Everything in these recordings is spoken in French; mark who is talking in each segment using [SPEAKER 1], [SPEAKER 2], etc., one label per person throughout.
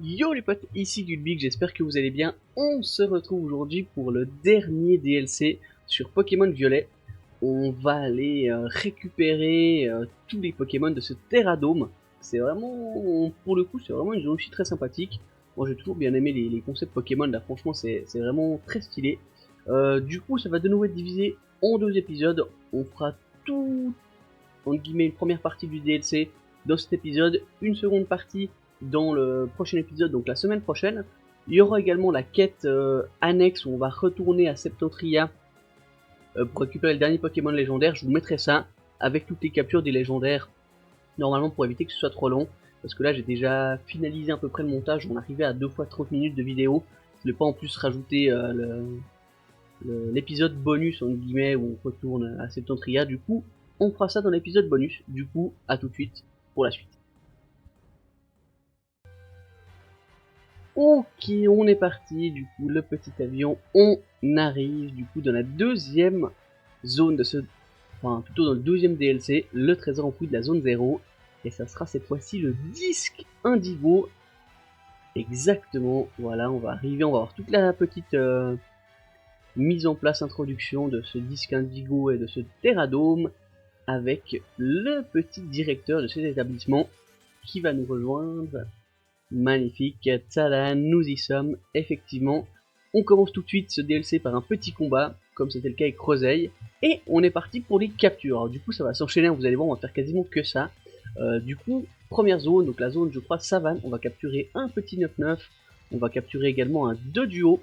[SPEAKER 1] Yo les potes, ici Gulbig, j'espère que vous allez bien. On se retrouve aujourd'hui pour le dernier DLC sur Pokémon Violet. On va aller récupérer tous les Pokémon de ce Terradome. C'est vraiment, pour le coup, c'est vraiment une zone aussi très sympathique. Moi j'ai toujours bien aimé les concepts Pokémon, là franchement c'est vraiment très stylé. Du coup ça va de nouveau être divisé en deux épisodes. On fera tout, entre guillemets, une première partie du DLC dans cet épisode, une seconde partie dans le prochain épisode, donc la semaine prochaine. Il y aura également la quête annexe où on va retourner à Septentria pour récupérer le dernier Pokémon légendaire. Je vous mettrai ça avec toutes les captures des légendaires, normalement pour éviter que ce soit trop long. Parce que là j'ai déjà finalisé à peu près le montage, on arrivait à 2 fois 30 minutes de vidéo. Je ne vais pas en plus rajouter l'épisode bonus entre guillemets où on retourne à Septentria. Du coup, on fera ça dans l'épisode bonus. Du coup, à tout de suite pour la suite. Ok, on est parti, du coup, le petit avion, on arrive, du coup, dans la deuxième zone de ce... Enfin, plutôt dans le deuxième DLC, le trésor enfoui de la zone 0, et ça sera cette fois-ci le disque indigo. Exactement, voilà, on va arriver, on va avoir toute la petite mise en place, introduction de ce disque indigo et de ce Terradome, avec le petit directeur de cet établissement qui va nous rejoindre. Magnifique, tada, nous y sommes, effectivement. On commence tout de suite ce DLC par un petit combat, comme c'était le cas avec Roseille, et on est parti pour les captures. Alors, du coup, ça va s'enchaîner, vous allez voir, on va faire quasiment que ça. Du coup, première zone, donc la zone, je crois, savane, on va capturer un petit 9-9, on va capturer également un 2 duos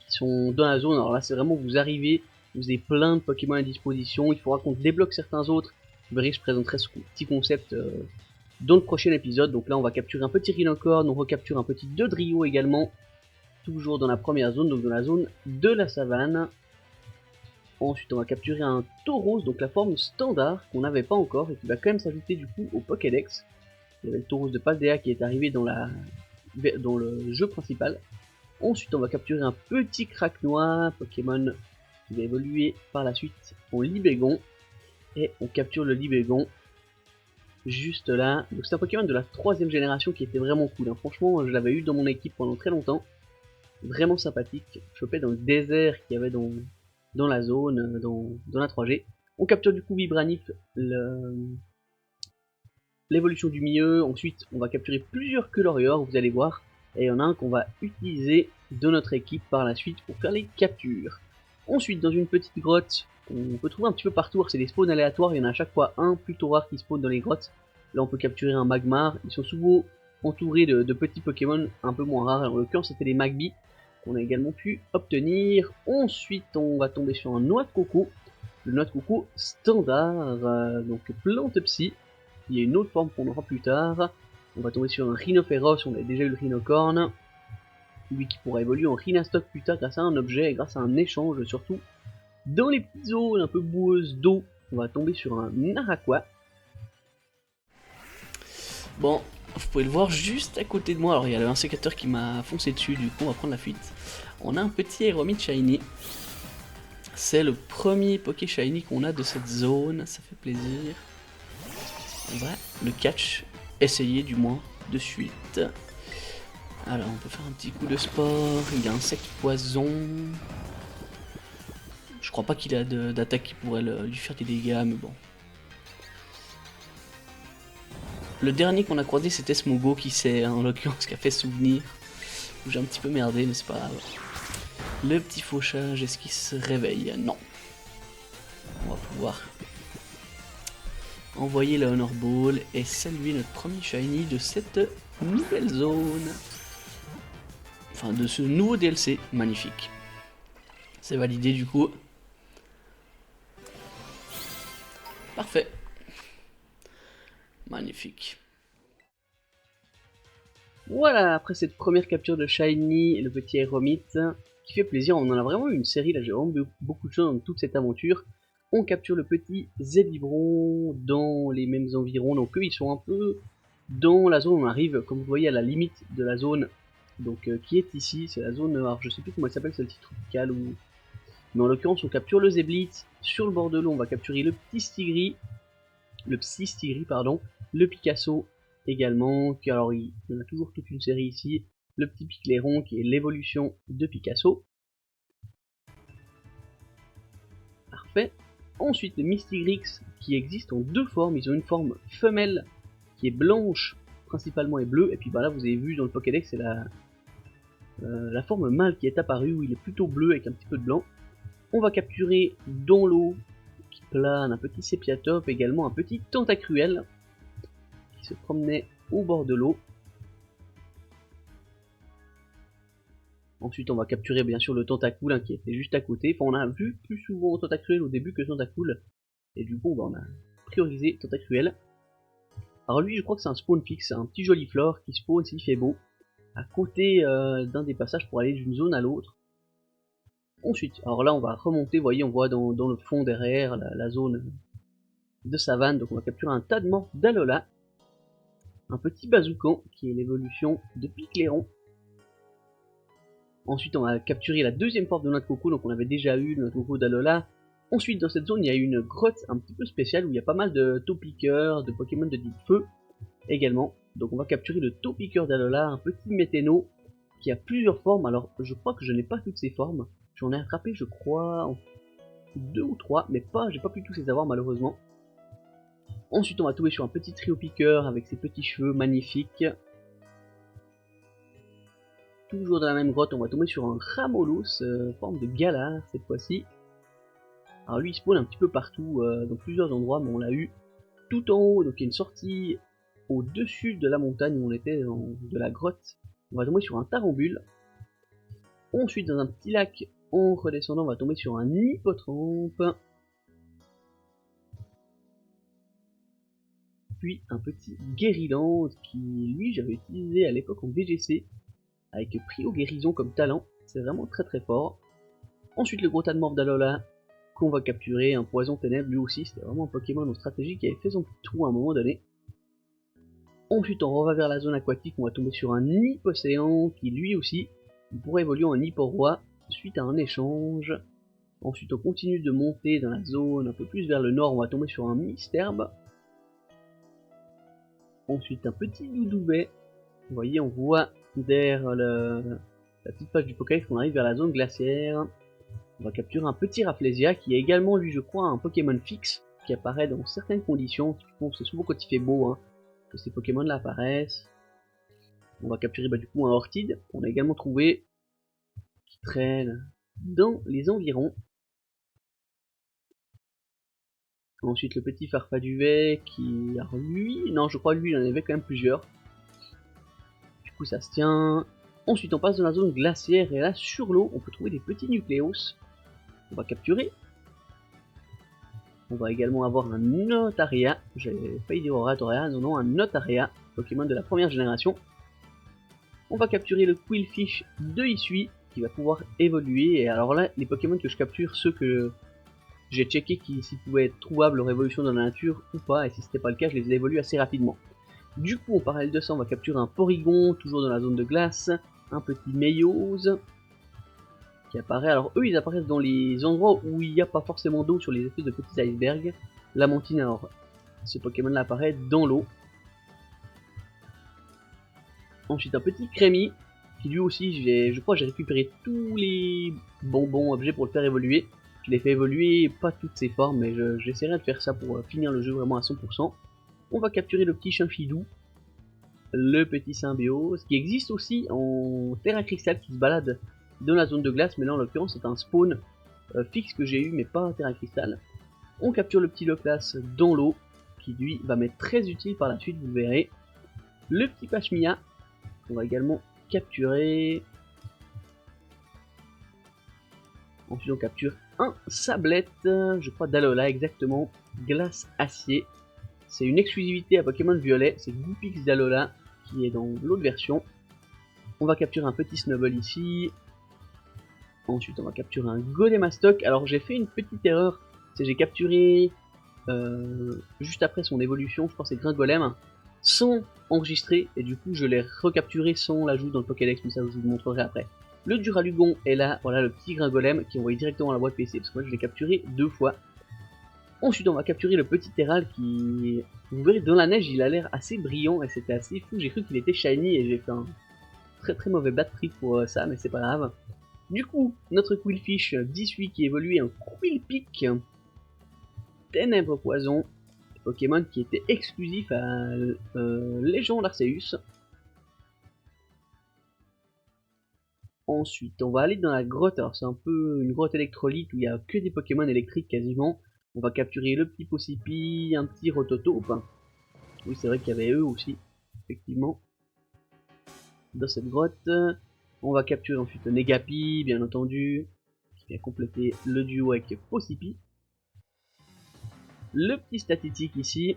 [SPEAKER 1] qui sont dans la zone. Alors là, c'est vraiment, vous arrivez, vous avez plein de Pokémon à disposition, il faudra qu'on débloque certains autres. Vous verrez, je présenterai ce petit concept dans le prochain épisode. Donc là on va capturer un petit Rhinocorn, on recapture un petit Dodrio également, toujours dans la première zone, donc dans la zone de la savane. Ensuite on va capturer un Tauros, donc la forme standard qu'on n'avait pas encore et qui va quand même s'ajouter du coup au Pokédex. Il y avait le Tauros de Paldea qui est arrivé dans le jeu principal. Ensuite on va capturer un petit Craquenois, Pokémon qui va évoluer par la suite en Libégon. Et on capture le Libégon juste là. Donc c'est un Pokémon de la 3ème génération qui était vraiment cool, hein. Franchement je l'avais eu dans mon équipe pendant très longtemps, vraiment sympathique, chopé dans le désert qu'il y avait dans la zone, dans la 3G. On capture du coup Vibranif, l'évolution du milieu. Ensuite on va capturer plusieurs Colorior, vous allez voir, et il y en a un qu'on va utiliser de notre équipe par la suite pour faire les captures. Ensuite dans une petite grotte, on peut trouver un petit peu partout, c'est des spawns aléatoires, il y en a à chaque fois un plutôt rare qui spawn dans les grottes. Là on peut capturer un Magmar, ils sont souvent entourés de petits Pokémon un peu moins rares, en l'occurrence c'était les Magby qu'on a également pu obtenir. Ensuite on va tomber sur un Noix de Coco, le Noix de Coco standard, donc plante psy. Il y a une autre forme qu'on aura plus tard. On va tomber sur un Rhinophéros, on a déjà eu le Rhinocorn, lui qui pourra évoluer en Rhinastock plus tard grâce à un objet et grâce à un échange surtout. Dans les petites zones un peu boueuses d'eau, on va tomber sur un Naraqua. Bon, vous pouvez le voir juste à côté de moi. Alors il y a le sécateur qui m'a foncé dessus, du coup on va prendre la fuite. On a un petit Aeromite Shiny. C'est le premier Poké Shiny qu'on a de cette zone, ça fait plaisir. On va le catch, essayer du moins de suite. Alors on peut faire un petit coup de sport, il y a insecte poison. Je crois pas qu'il a d'attaque qui pourrait lui faire des dégâts, mais bon. Le dernier qu'on a croisé c'était Smogo qui s'est en l'occurrence qui a fait souvenir. J'ai un petit peu merdé mais c'est pas grave. Le petit fauchage, est-ce qu'il se réveille? Non. On va pouvoir envoyer le Honor Ball et saluer notre premier shiny de cette nouvelle zone. Enfin de ce nouveau DLC, magnifique. C'est validé du coup. Parfait. Magnifique. Voilà, après cette première capture de Shiny et le petit Aeromite, qui fait plaisir, on en a vraiment eu une série, là j'ai vraiment beaucoup de choses dans toute cette aventure. On capture le petit Zélibron dans les mêmes environs, donc eux ils sont un peu dans la zone, on arrive comme vous voyez à la limite de la zone, donc qui est ici, c'est la zone, alors je sais plus comment elle s'appelle, celle-ci tropicale ou... Mais en l'occurrence on capture le Zéblitz, sur le bord de l'eau on va capturer le petit Stigri, pardon, le Picasso également, alors il y en a toujours toute une série ici, le petit Picléron qui est l'évolution de Picasso. Parfait. Ensuite, les Mystigrix qui existent en deux formes. Ils ont une forme femelle qui est blanche principalement et bleue. Et puis bah là, vous avez vu dans le Pokédex, c'est la forme mâle qui est apparue où il est plutôt bleu avec un petit peu de blanc. On va capturer dans l'eau qui plane un petit Sepiatope, également un petit Tentacruel qui se promenait au bord de l'eau. Ensuite, on va capturer bien sûr le Tentacool hein, qui était juste à côté. Enfin, on a vu plus souvent Tentacruel au début que Tentacool. Et du coup, on a priorisé Tentacruel. Alors lui, je crois que c'est un spawn fixe, un petit joli flore qui spawn s'il fait beau, à côté d'un des passages pour aller d'une zone à l'autre. Ensuite, alors là, on va remonter, vous voyez, on voit dans le fond derrière la zone de savane. Donc on va capturer un tas de morphes d'Alola. Un petit Bazoukan qui est l'évolution de Picléron. Ensuite, on va capturer la deuxième forme de Noix de Coco, donc on avait déjà eu Noix de Coco d'Alola. Ensuite, dans cette zone, il y a une grotte un petit peu spéciale où il y a pas mal de Taupiqueurs, de Pokémon de type feu également. Donc on va capturer le Taupiqueur d'Alola, un petit Météno qui a plusieurs formes. Alors je crois que je n'ai pas toutes ces formes. J'en ai attrapé, je crois, 2 ou 3, mais j'ai pas pu tous les avoir malheureusement. Ensuite, on va tomber sur un petit Triopiqueur avec ses petits cheveux magnifiques. Toujours dans la même grotte, on va tomber sur un Ramolos, forme de Galar cette fois-ci. Alors lui il spawn un petit peu partout, dans plusieurs endroits, mais on l'a eu tout en haut, donc il y a une sortie au-dessus de la montagne où on était, de la grotte. On va tomber sur un Tarambule. Ensuite dans un petit lac, en redescendant, on va tomber sur un Hippotrampe. Puis un petit Guériland qui lui j'avais utilisé à l'époque en VGC. Avec Prio Guérison comme talent, c'est vraiment très très fort. Ensuite le gros tas de morph d'Alola qu'on va capturer, un Poison Ténèbres, lui aussi c'était vraiment un Pokémon en stratégie qui avait fait son petit trou à un moment donné. Ensuite on va vers la zone aquatique, on va tomber sur un Hippocéan qui lui aussi pourrait évoluer en Hipporoi suite à un échange. Ensuite on continue de monter dans la zone un peu plus vers le nord, on va tomber sur un Misterbe. Ensuite un petit Doudouvet, vous voyez on voit derrière la petite page du Pokédex qu'on arrive vers la zone glaciaire. On va capturer un petit Rafflesia qui est également lui je crois un Pokémon fixe qui apparaît dans certaines conditions. C'est souvent quand il fait beau hein, que ces Pokémon là apparaissent. On va capturer du coup un Ortide qu'on a également trouvé qui traîne dans les environs. Ensuite le petit Farfaduvet qui... Alors lui, non je crois lui il en avait quand même plusieurs. Du coup ça se tient. Ensuite on passe dans la zone glaciaire et là sur l'eau on peut trouver des petits Nucléos. On va capturer. On va également avoir un Notaria. J'avais failli dire Oratoria, non, un Notaria, Pokémon de la première génération. On va capturer le Quillfish de Isui, qui va pouvoir évoluer. Et alors là, les Pokémon que je capture, ceux que j'ai checké s'ils pouvaient être trouvables en évolution dans la nature ou pas, et si c'était pas le cas, je les évolue assez rapidement. Du coup, en parallèle de ça, on va capturer un Porygon, toujours dans la zone de glace, un petit Meiose, qui apparaît. Alors eux ils apparaissent dans les endroits où il n'y a pas forcément d'eau, sur les espèces de petits icebergs. Lamentine, alors ce Pokémon là apparaît dans l'eau. Ensuite un petit Crémi qui lui aussi je crois que j'ai récupéré tous les bonbons objets pour le faire évoluer. Je l'ai fait évoluer, pas toutes ses formes, mais j'essaierai de faire ça pour finir le jeu vraiment à 100%. On va capturer le petit Chinfidou, le petit Symbiose, qui existe aussi en Terra Cristal qui se balade dans la zone de glace, mais là en l'occurrence c'est un spawn fixe que j'ai eu mais pas un Terra Cristal. On capture le petit Loclas dans l'eau qui lui va m'être très utile par la suite, vous le verrez. Le petit Pachmia qu'on va également capturer. Ensuite on capture un Sablette, je crois d'Alola exactement, glace acier. C'est une exclusivité à Pokémon Violet, c'est Goopix d'Alola qui est dans l'autre version. On va capturer un petit Snubble ici. Ensuite on va capturer un Golemastoc. Alors j'ai fait une petite erreur, c'est j'ai capturé juste après son évolution, je pense que c'est Gringolem, sans enregistrer, et du coup je l'ai recapturé sans l'ajout dans le Pokédex, mais ça je vous le montrerai après. Le Duralugon est là, voilà le petit Gringolem qui est envoyé directement à la boîte PC, parce que moi je l'ai capturé 2 fois. Ensuite, on va capturer le petit Terral qui, vous verrez, dans la neige, il a l'air assez brillant et c'était assez fou. J'ai cru qu'il était shiny et j'ai fait un très mauvais bad trip pour ça, mais c'est pas grave. Du coup, notre Quillfish 18 qui évolue en Quillpick, Ténèbres Poison, Pokémon qui était exclusif à Légion d'Arceus. Ensuite, on va aller dans la grotte. Alors, c'est un peu une grotte électrolyte où il n'y a que des Pokémon électriques quasiment. On va capturer le petit Possipi, un petit Rototo. Enfin, oui, c'est vrai qu'il y avait eux aussi, effectivement, dans cette grotte. On va capturer ensuite Negapi, bien entendu, qui vient compléter le duo avec Possipi. Le petit Statitique ici.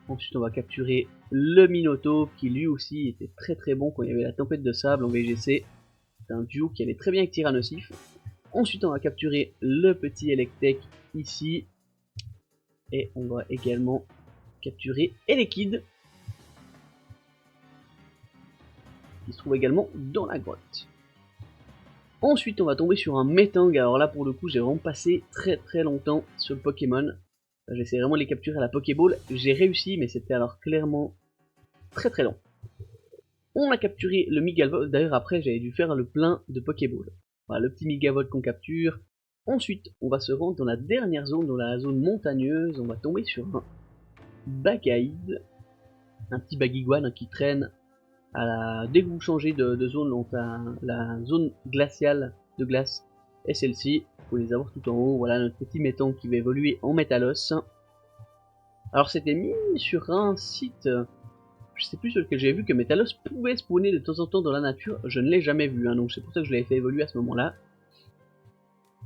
[SPEAKER 1] Ensuite, on va capturer le Minotaur, qui lui aussi était très bon quand il y avait la tempête de sable en VGC. C'est un duo qui allait très bien avec Tyrannosif. Ensuite, on va capturer le petit Electek ici. Et on va également capturer Elekid, qui se trouve également dans la grotte. Ensuite, on va tomber sur un Metang. Alors là, pour le coup, j'ai vraiment passé très longtemps sur le Pokémon. J'essaie vraiment de les capturer à la Pokéball. J'ai réussi, mais c'était alors clairement très long. On a capturé le Megavolt. D'ailleurs, après, j'avais dû faire le plein de Pokéball. Voilà, le petit Megavolt qu'on capture. Ensuite, on va se rendre dans la dernière zone, dans la zone montagneuse. On va tomber sur un Bagaïd, un petit Baguiguane qui traîne dès que vous changez de zone, on a la zone glaciale de glace et celle-ci, il faut les avoir tout en haut. Voilà notre petit Metang qui va évoluer en Métalos. Alors c'était mis sur un site, je sais plus sur lequel j'ai vu que Métalos pouvait spawner de temps en temps dans la nature. Je ne l'ai jamais vu, hein, donc c'est pour ça que je l'avais fait évoluer à ce moment-là.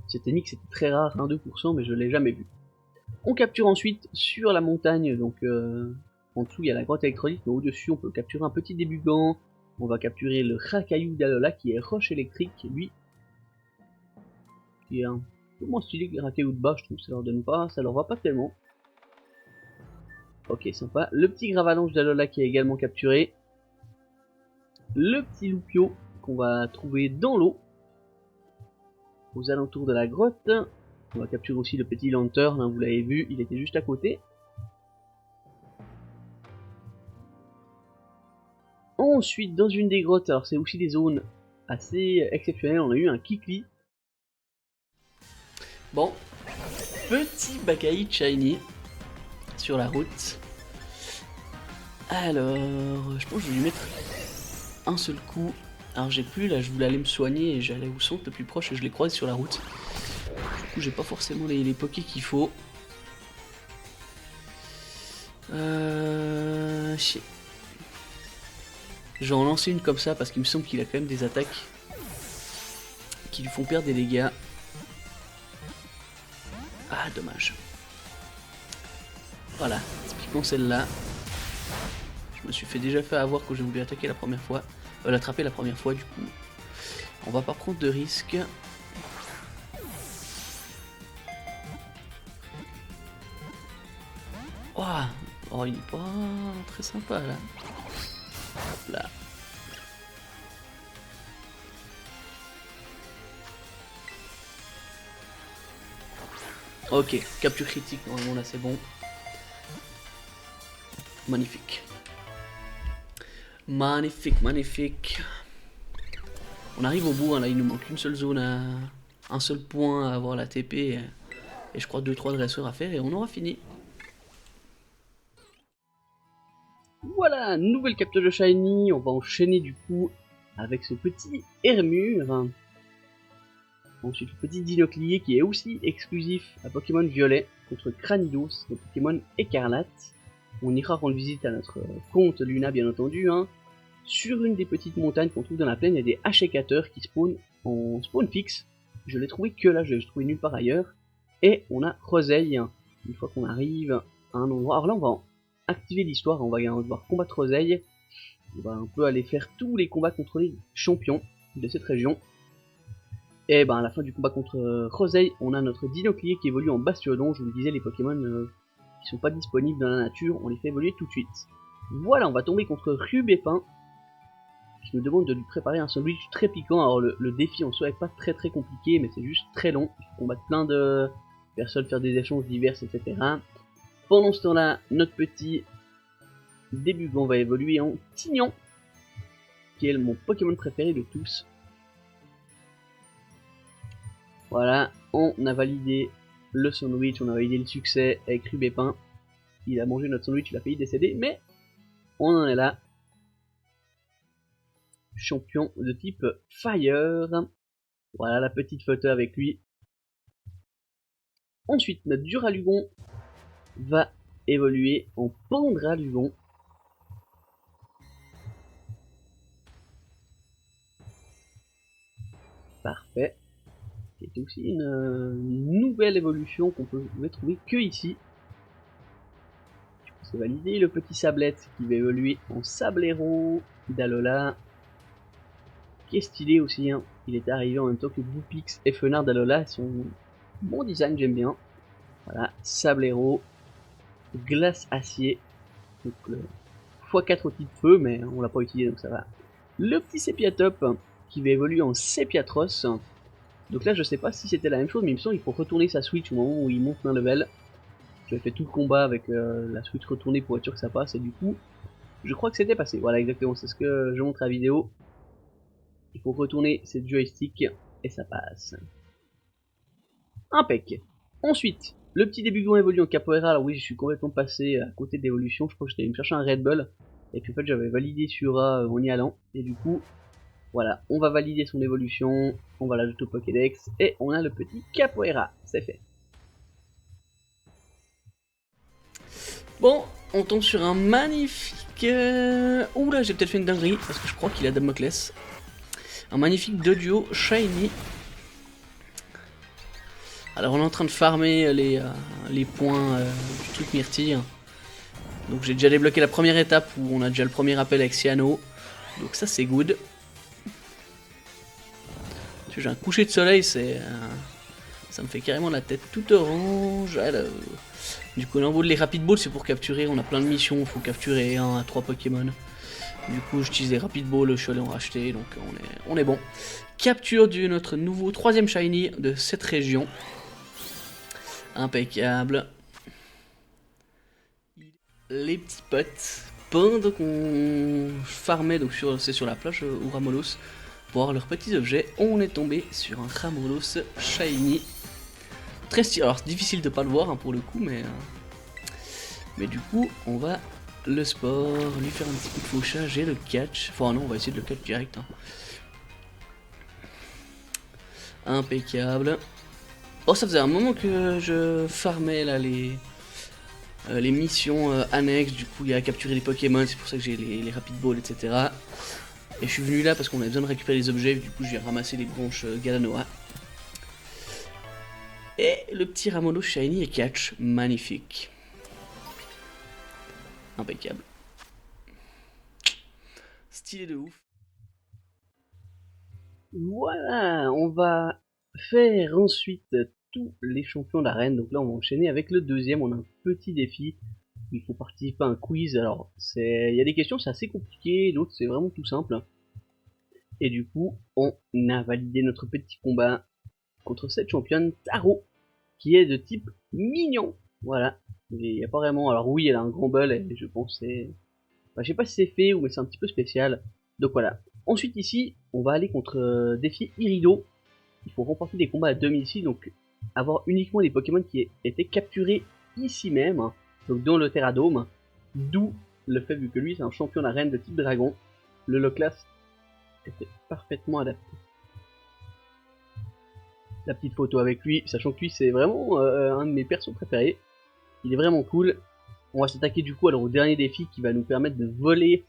[SPEAKER 1] C'était mis que c'était très rare, 1-2%, mais je ne l'ai jamais vu. On capture ensuite sur la montagne, donc en dessous il y a la grotte électrolyte, mais au-dessus on peut capturer un petit débugant. On va capturer le Rakayu d'Alola qui est roche électrique, lui. Qui est un peu moins stylé que le Rakayu de bas, je trouve que ça leur donne pas, ça leur va pas tellement. Ok, sympa. Le petit Gravalanche d'Alola qui est également capturé. Le petit Loupio qu'on va trouver dans l'eau, aux alentours de la grotte. On va capturer aussi le petit Lantern, hein, vous l'avez vu, il était juste à côté. Ensuite, dans une des grottes, alors c'est aussi des zones assez exceptionnelles, on a eu un Kikli. Bon, petit Bakaï Shiny sur la route. Alors, je pense que je vais lui mettre un seul coup. Alors j'ai plus, là je voulais aller me soigner et j'allais au centre le plus proche et je l'ai croisé sur la route. Du coup j'ai pas forcément les pokés qu'il faut. Chier. Je vais en lancer une comme ça parce qu'il me semble qu'il a quand même des attaques qui lui font perdre des dégâts. Ah, dommage. Voilà, typiquement celle-là. Je me suis déjà fait avoir quand j'ai voulu attaquer la première fois. L'attraper la première fois, du coup. On va pas prendre de risques. Oh, il est pas très sympa là. Hop là. Ok, capture critique, normalement là c'est bon. Magnifique. Magnifique. On arrive au bout, hein, là il nous manque une seule zone, un seul point à avoir la TP. Et je crois 2-3 dresseurs à faire et on aura fini. Voilà, nouvelle capture de Shiny, on va enchaîner du coup avec ce petit Hermure. Ensuite le petit Dinoclier qui est aussi exclusif à Pokémon Violet contre Cranidos, le Pokémon Écarlate. On ira rendre visite à notre comte Luna bien entendu. Hein. Sur une des petites montagnes qu'on trouve dans la plaine, il y a des hachecateurs qui spawnent en spawn fixe. Je l'ai trouvé que là, je l'ai trouvé nulle part ailleurs. Et on a Roseille, une fois qu'on arrive à un endroit. Alors là on va activer l'histoire, on va devoir combattre Roseille. On va un peu aller faire tous les combats contre les champions de cette région. Et ben à la fin du combat contre Roseille, on a notre Dinoclier qui évolue en Bastiodon. Je vous le disais, les Pokémon qui sont pas disponibles dans la nature, on les fait évoluer tout de suite. Voilà, on va tomber contre Rubépin, qui me demande de lui préparer un sandwich très piquant. Alors le défi en soi est pas très compliqué, mais c'est juste très long. Il faut combattre plein de personnes, faire des échanges divers, etc. Pendant ce temps-là, notre petit Débugon va évoluer en Tignon, qui est mon Pokémon préféré de tous. Voilà, on a validé le sandwich, on a validé le succès avec Rubépin. Il a mangé notre sandwich, il a failli décéder, mais on en est là. Champion de type Fire. Voilà la petite photo avec lui. Ensuite, notre Duralugon va évoluer en Pandralugon. Parfait. C'est aussi une nouvelle évolution qu'on peut trouver que ici. C'est validé. Le petit Sablette qui va évoluer en Sablero d'Alola. Qui est stylé aussi. Hein. Il est arrivé en même temps que Boupix et Fenard d'Alola. Son bon design, j'aime bien. Voilà, Sablero. Glace Acier. Donc, x4 au type feu, mais on l'a pas utilisé donc ça va. Le petit Sepiatop qui va évoluer en Sepiatros. Donc là, je sais pas si c'était la même chose, mais il me semble qu'il faut retourner sa Switch au moment où il monte un level. J'avais fait tout le combat avec la Switch retournée pour être sûr que ça passe, et du coup, je crois que c'était passé. Voilà, exactement, c'est ce que je montre à la vidéo. Il faut retourner cette joystick, et ça passe. Impec. Ensuite, le petit Débugon évolue en Capoeira. Alors oui, je suis complètement passé à côté d'évolution. Je crois que j'étais allé me chercher un Red Bull. Et puis en fait, j'avais validé sur A en y allant. Et du coup, voilà, on va valider son évolution. On va l'ajouter au Pokédex. Et on a le petit Capoeira. C'est fait. Bon, on tombe sur un magnifique... Ouh là, j'ai peut-être fait une dinguerie. Parce que je crois qu'il a Damoclès. Un magnifique Doduo Shiny. Alors on est en train de farmer les points du truc myrtille. Donc j'ai déjà débloqué la première étape où on a déjà le premier appel avec Cyano. Donc ça c'est good. J'ai un coucher de soleil, c'est... ça me fait carrément la tête toute orange. Du coup l'envoi de les Rapid Balls c'est pour capturer, on a plein de missions, il faut capturer 1 à 3 Pokémon. Du coup j'utilise les Rapid Balls, je suis allé en racheter, donc on est bon. Capture de notre nouveau 3ème Shiny de cette région. Impeccable. Les petits potes, pendant qu'on farmait, donc c'est sur la plage au Ramolos, pour avoir leurs petits objets, on est tombé sur un Ramolos Shiny. Très stylé, alors c'est difficile de pas le voir hein, pour le coup, mais du coup on va le sport, lui faire un petit coup de fauchage et le catch. Enfin non, on va essayer de le catch direct. Hein. Impeccable. Oh, ça faisait un moment que je farmais là les missions annexes, du coup il y a à capturer les Pokémon, c'est pour ça que j'ai les Rapid Balls, etc. Et je suis venu là parce qu'on avait besoin de récupérer les objets, du coup j'ai ramassé les branches Galanoa. Et le petit Ramolos Shiny et catch, magnifique. Impeccable. Stylé de ouf. Voilà, on va faire ensuite tous les champions d'arène. Donc là on va enchaîner avec le deuxième, on a un petit défi. Il faut participer à un quiz, alors il y a des questions c'est assez compliqué, d'autres c'est vraiment tout simple. Et du coup, on a validé notre petit combat contre cette championne Taro, qui est de type mignon. Voilà. Il n'y a pas vraiment... Alors oui, elle a un grand bol, et je pense c'est... Enfin, je sais pas si c'est fait ou mais c'est un petit peu spécial. Donc voilà. Ensuite ici, on va aller contre défi Irido. Il faut remporter des combats à 2006, donc avoir uniquement des Pokémon qui étaient capturés ici même, hein, donc dans le Terradome. D'où le fait, vu que lui c'est un champion d'arène de type dragon, le Loclas était parfaitement adapté. La petite photo avec lui, sachant que lui c'est vraiment un de mes persos préférés. Il est vraiment cool. On va s'attaquer du coup alors au dernier défi qui va nous permettre de voler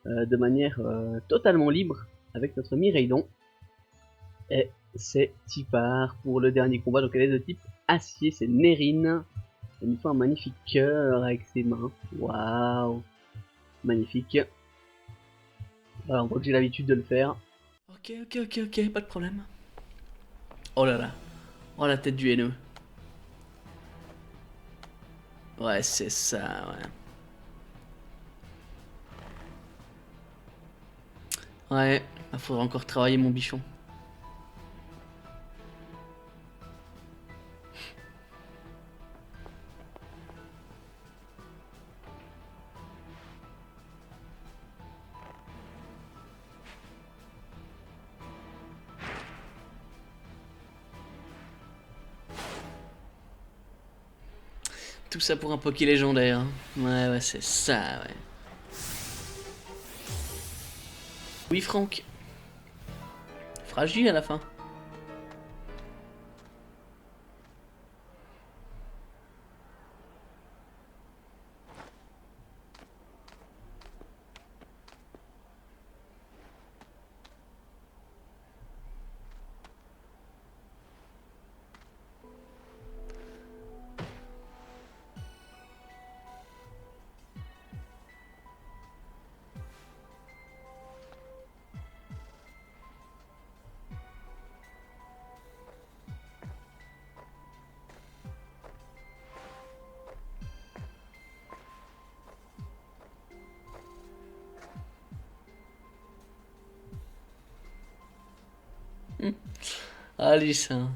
[SPEAKER 1] de manière totalement libre avec notre Miraidon. Et c'est Tipar pour le dernier combat, donc elle est de type acier, c'est Nerine. Elle nous fait un magnifique cœur avec ses mains. Waouh, magnifique. Voilà, on voit que j'ai l'habitude de le faire. Ok, pas de problème. Oh là là, oh la tête du haineux. Ouais, c'est ça, ouais. Ouais, il faudra encore travailler mon bichon. Tout ça pour un Poké légendaire. Ouais, c'est ça, ouais. Oui, Franck. Fragile à la fin. Allez, ça.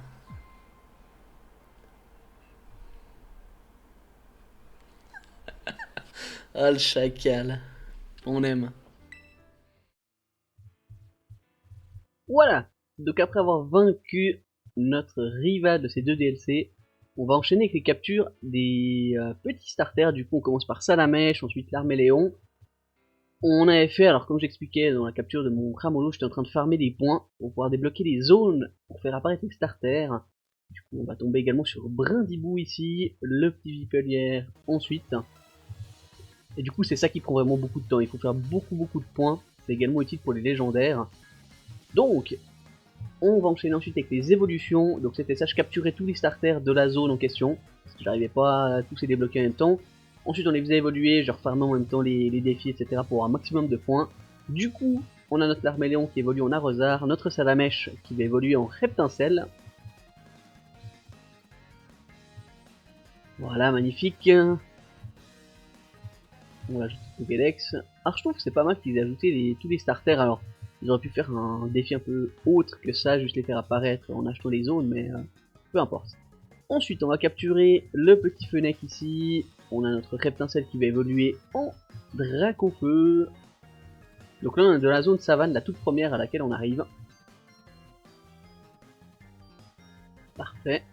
[SPEAKER 1] Ah, le chacal. On aime. Voilà. Donc après avoir vaincu notre rival de ces deux DLC, on va enchaîner avec les captures des petits starters. Du coup, on commence par Salamèche, ensuite l'Arméléon. On avait fait, alors comme j'expliquais dans la capture de mon Cramolo, j'étais en train de farmer des points pour pouvoir débloquer des zones pour faire apparaître les starters. Du coup, on va tomber également sur Brindibou ici, le petit Vipelière ensuite. Et du coup, c'est ça qui prend vraiment beaucoup de temps. Il faut faire beaucoup de points. C'est également utile pour les légendaires. Donc, on va enchaîner ensuite avec les évolutions. Donc c'était ça, je capturais tous les starters de la zone en question. Parce que j'arrivais pas à tous les débloquer en même temps. Ensuite on les faisait évoluer, je refarmais en même temps les défis, etc. pour avoir un maximum de points. Du coup, on a notre Larméléon qui évolue en Arrosard, notre Salamèche qui va évoluer en Reptincelle. Voilà, magnifique. On va ajouter le Pokédex. Alors je trouve que c'est pas mal qu'ils aient ajouté tous les starters. Alors, ils auraient pu faire un défi un peu autre que ça, juste les faire apparaître en achetant les zones, mais peu importe. Ensuite, on va capturer le petit Fennec ici. On a notre Reptincelle qui va évoluer en Dracofeu. Donc là, on est de la zone savane, la toute première à laquelle on arrive. Parfait.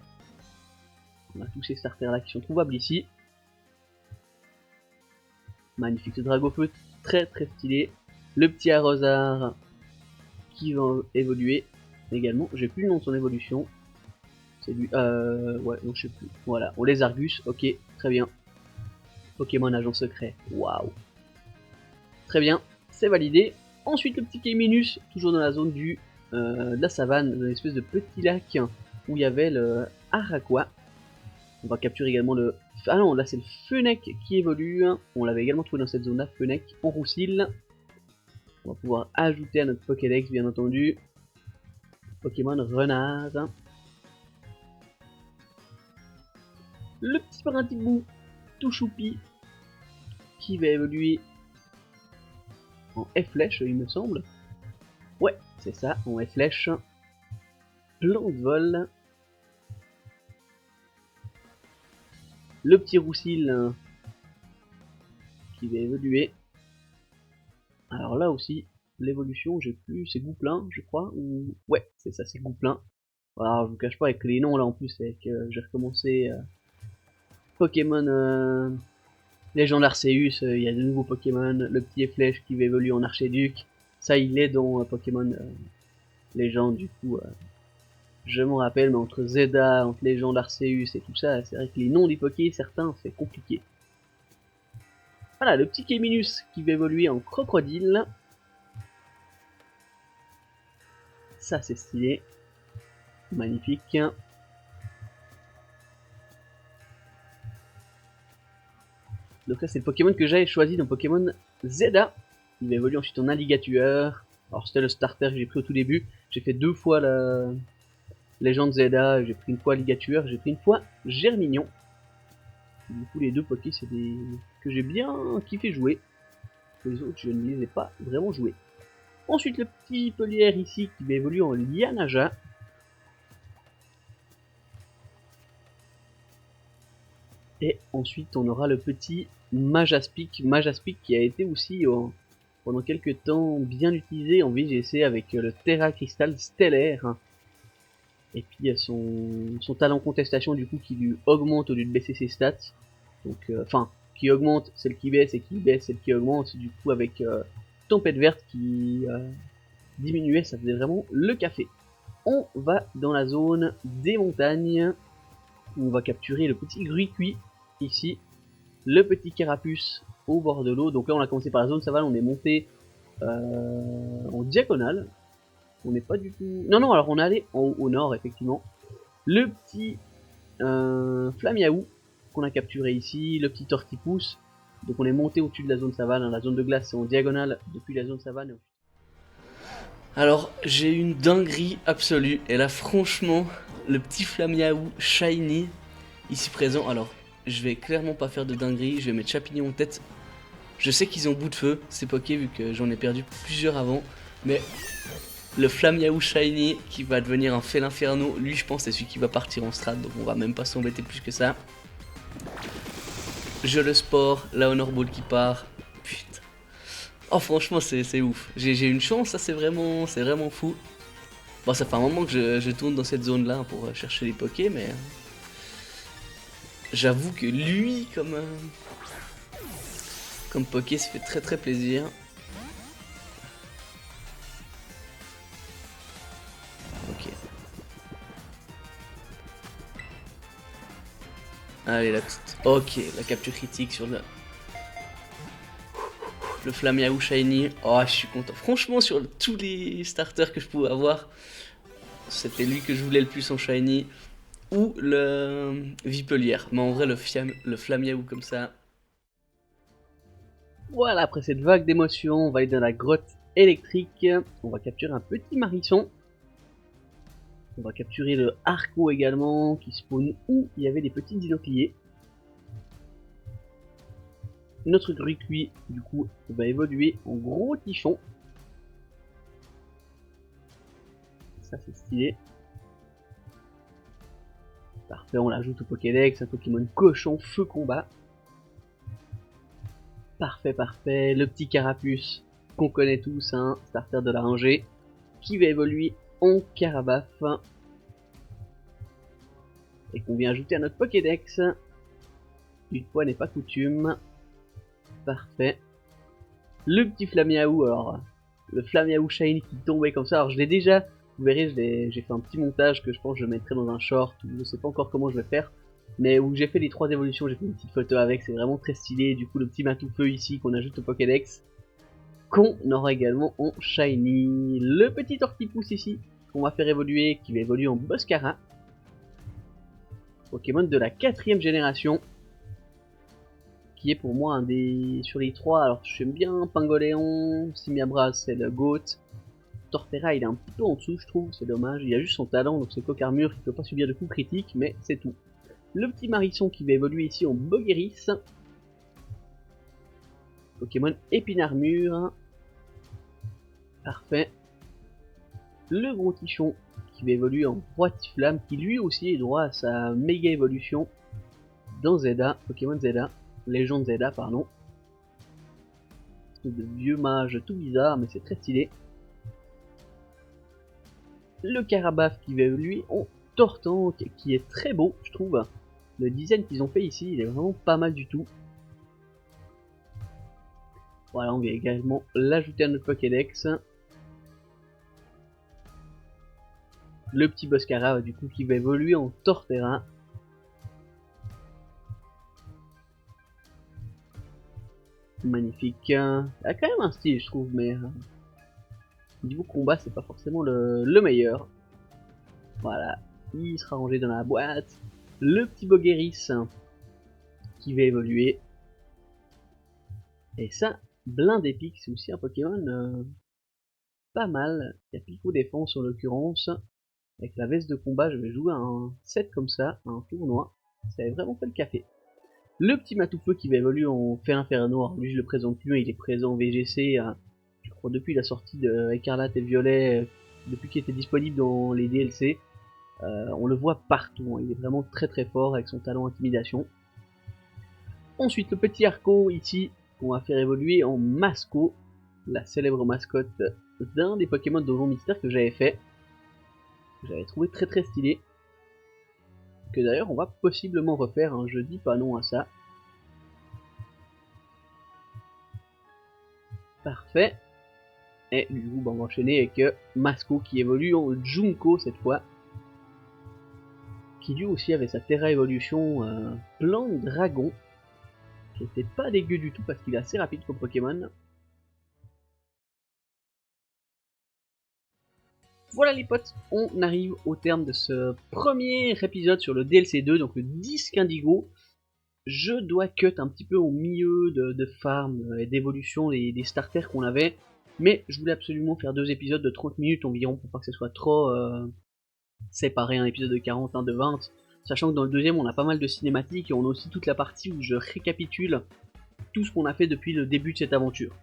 [SPEAKER 1] On a tous ces starters là qui sont trouvables ici. Magnifique, ce Dragofeu, très stylé. Le petit Arrosard qui va évoluer également. J'ai plus le nom de son évolution. C'est lui. Ouais, donc je sais plus. Voilà, on les Argus. Ok, très bien. Pokémon agent secret. Waouh. Très bien, c'est validé. Ensuite, le petit Kéminus, toujours dans la zone de la savane, dans une espèce de petit lac où il y avait le Araqua. On va capturer également le... Ah non, là c'est le Fennec qui évolue. On l'avait également trouvé dans cette zone-là, Fennec en Roussil. On va pouvoir ajouter à notre Pokédex, bien entendu. Pokémon Renard. Le petit Brindibou, tout choupi, qui va évoluer en F-Flèche, il me semble. Ouais, c'est ça, en F-Flèche. Plan de vol. Le petit Roussil qui va évoluer. Alors là aussi, l'évolution, j'ai plus, c'est Gouplin, je crois, ou... Ouais, c'est ça, c'est Gouplin. Alors, je vous cache pas avec les noms là en plus, avec j'ai recommencé Pokémon Légende Arceus, il y a de nouveaux Pokémon, le petit Flèche qui va évoluer en Archéduc, ça il est dans Pokémon Légende, du coup, je m'en rappelle, mais entre Zeda, entre Légende Arceus et tout ça, c'est vrai que les noms des Poké, certains, c'est compliqué. Voilà, le petit Kéminus qui va évoluer en Crocodile. Ça c'est stylé. Magnifique. Donc là c'est le Pokémon que j'avais choisi dans Pokémon Zeda. Il va évoluer ensuite en Alligator. Alors c'était le starter que j'ai pris au tout début. J'ai fait 2 fois la Légende Zeda, j'ai pris une fois Alligator, j'ai pris une fois Germignon. Du coup les deux Poké c'est des que j'ai bien kiffé jouer. Les autres je ne les ai pas vraiment joués. Ensuite le petit Pelière ici qui va évoluer en Lianaja. Et ensuite on aura le petit Majaspic qui a été aussi pendant quelques temps bien utilisé en VGC avec le Terra Crystal Stellaire. Et puis il y a son talent contestation du coup qui lui augmente au lieu de baisser ses stats. Donc enfin qui augmente celle qui baisse et qui baisse celle qui augmente. Du coup avec Tempête Verte qui diminuait, ça faisait vraiment le café. On va dans la zone des montagnes où on va capturer le petit Gruicui ici, le petit Carapuce au bord de l'eau. Donc là on a commencé par la zone savane, on est monté en diagonale. On n'est pas du tout... Non, alors on est allé au nord, effectivement. Le petit Flamiaou qu'on a capturé ici, le petit Tortipousse. Donc on est monté au-dessus de la zone savane. La zone de glace, c'est en diagonale depuis la zone savane.
[SPEAKER 2] Alors, j'ai une dinguerie absolue. Et là, franchement, le petit Flamiaou Shiny, ici présent. Alors, je vais clairement pas faire de dinguerie. Je vais mettre Chapignon en tête. Je sais qu'ils ont bout de feu, ces Poké, vu que j'en ai perdu plusieurs avant. Mais le Flamiaou Shiny qui va devenir un Félinferno, lui, je pense, c'est celui qui va partir en strat. Donc, on va même pas s'embêter plus que ça. Je le sport, la Honor Ball qui part. Putain. Oh, franchement, c'est ouf. J'ai une chance, ça, c'est vraiment fou. Bon, ça fait un moment que je tourne dans cette zone-là pour chercher les Poké, mais j'avoue que lui, comme Poké, ça fait très plaisir. Ok. Allez, la petite. Ok, la capture critique sur le Flamiaou Shiny. Oh, je suis content. Franchement, sur tous les starters que je pouvais avoir, c'était lui que je voulais le plus en Shiny. Ou le Vipelière. Mais en vrai, le Flamiaou comme ça.
[SPEAKER 1] Voilà, après cette vague d'émotions, on va aller dans la grotte électrique. On va capturer un petit Marisson. On va capturer le Arco également, qui spawn où il y avait des petits dinocliers. Notre Gruicui, du coup, va évoluer en gros tichon. Ça, c'est stylé. Parfait, on l'ajoute au Pokédex, un Pokémon cochon, feu combat. Parfait. Le petit Carapuce, qu'on connaît tous, hein, starter de la rangée, qui va évoluer en Carabaf. Et qu'on vient ajouter à notre Pokédex. Une fois n'est pas coutume. Parfait. Le petit Flamiaou, alors, le Flamiaou Shiny qui tombait comme ça, alors je l'ai déjà, vous verrez, j'ai fait un petit montage que je pense que je mettrai dans un short, je sais pas encore comment je vais faire, mais où j'ai fait les 3 évolutions, j'ai fait une petite photo avec, c'est vraiment très stylé, du coup le petit Matoufeu ici qu'on ajoute au Pokédex, qu'on aura également en Shiny, le petit Tortipousse ici, qu'on va faire évoluer, qui va évoluer en Boscara, Pokémon de la 4ème génération, qui est pour moi un des... sur les 3, alors j'aime bien Pingoléon, Simiabras c'est le GOAT, Torterra il est un petit peu en dessous je trouve, c'est dommage, il a juste son talent donc c'est Cocarmure qui peut pas subir de coups critiques mais c'est tout. Le petit Marisson qui va évoluer ici en Bogueris, Pokémon Épinarmure, parfait. Le gros Tichon qui va évoluer en Roi-Tiflamme qui lui aussi est droit à sa méga évolution dans Zelda, Pokémon Zelda, Légende Zelda pardon. De vieux mage tout bizarre mais c'est très stylé. Le Carabaf qui va évoluer en Tortank qui est très beau je trouve. Le design qu'ils ont fait ici il est vraiment pas mal du tout. Voilà, on va également l'ajouter à notre Pokédex. Le petit Boscara du coup qui va évoluer en Torterra. Magnifique. Il a quand même un style je trouve mais niveau combat c'est pas forcément le meilleur. Voilà, il sera rangé dans la boîte. Le petit Bogueris qui va évoluer. Et ça, Blindépic, c'est aussi un Pokémon pas mal. Il y a Pico Défense en l'occurrence. Avec la veste de combat, je vais jouer un set comme ça, un tournoi. Ça avait vraiment fait le café. Le petit Matoufeu qui va évoluer en Fer Inferno. Alors lui, je le présente plus, il est présent en VGC. Bon, depuis la sortie de Écarlate et Violet, depuis qu'il était disponible dans les DLC, on le voit partout, hein. Il est vraiment très très fort avec son talent intimidation. Ensuite, le petit Arco ici, qu'on va faire évoluer en Masco, la célèbre mascotte d'un des Pokémon Donjon Mystère que j'avais fait. Que j'avais trouvé très très stylé. Que d'ailleurs on va possiblement refaire, hein, je dis pas non à ça. Parfait. Et du coup, on va enchaîner avec Masco qui évolue en Junko cette fois. Qui lui aussi avait sa Terra Evolution Plan Dragon. Qui était pas dégueu du tout parce qu'il est assez rapide comme Pokémon. Voilà les potes, on arrive au terme de ce premier épisode sur le DLC 2, donc le disque Indigo. Je dois cut un petit peu au milieu de farm et d'évolution des starters qu'on avait. Mais je voulais absolument faire 2 épisodes de 30 minutes environ pour pas que ce soit trop séparé, un épisode de 40, un de 20. Sachant que dans le deuxième on a pas mal de cinématiques et on a aussi toute la partie où je récapitule tout ce qu'on a fait depuis le début de cette aventure.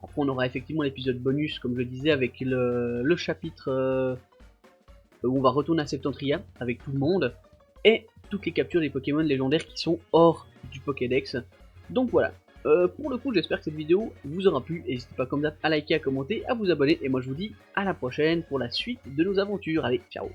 [SPEAKER 1] Après on aura effectivement l'épisode bonus comme je le disais avec le chapitre où on va retourner à Septentria avec tout le monde et toutes les captures des Pokémon légendaires qui sont hors du Pokédex. Donc voilà, pour le coup j'espère que cette vidéo vous aura plu, n'hésitez pas comme d'hab à liker, à commenter, à vous abonner et moi je vous dis à la prochaine pour la suite de nos aventures. Allez, ciao.